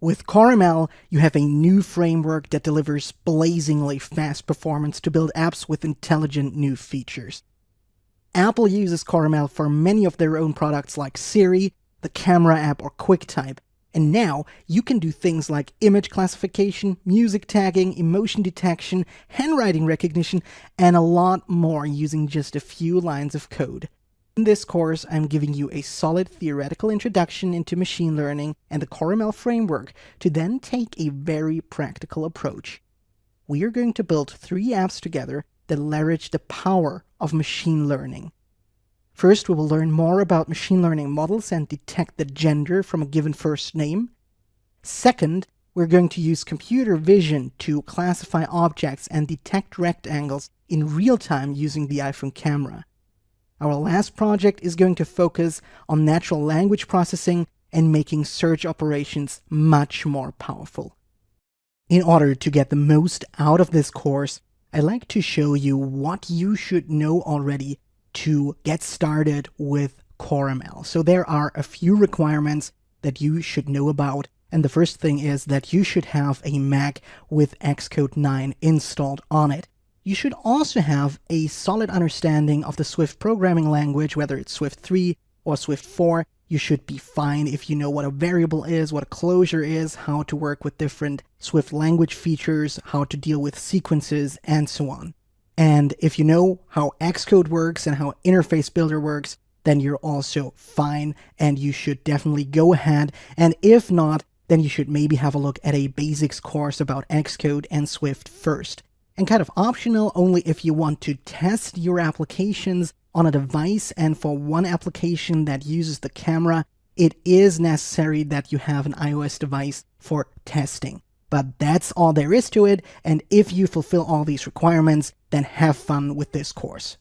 With CoreML, you have a new framework that delivers blazingly fast performance to build apps with intelligent new features. Apple uses CoreML for many of their own products like Siri, the camera app, or QuickType. And now you can do things like image classification, music tagging, emotion detection, handwriting recognition, and a lot more using just a few lines of code. In this course, I'm giving you a solid theoretical introduction into machine learning and the CoreML framework to then take a very practical approach. We are going to build 3 apps together that leverage the power of machine learning. First, we will learn more about machine learning models and detect the gender from a given first name. Second, we're going to use computer vision to classify objects and detect rectangles in real time using the iPhone camera. Our last project is going to focus on natural language processing and making search operations much more powerful. In order to get the most out of this course, I'd like to show you what you should know already to get started with CoreML. So there are a few requirements that you should know about, and the first thing is that you should have a Mac with Xcode 9 installed on it. You should also have a solid understanding of the Swift programming language, whether it's Swift 3 or Swift 4. You should be fine if you know what a variable is, what a closure is, how to work with different Swift language features, how to deal with sequences, and so on. And if you know how Xcode works and how Interface Builder works, then you're also fine, and you should definitely go ahead. And if not, then you should maybe have a look at a basics course about Xcode and Swift first. And kind of optional only if you want to test your applications on a device, and for one application that uses the camera, it is necessary that you have an iOS device for testing. But that's all there is to it, and if you fulfill all these requirements, then have fun with this course.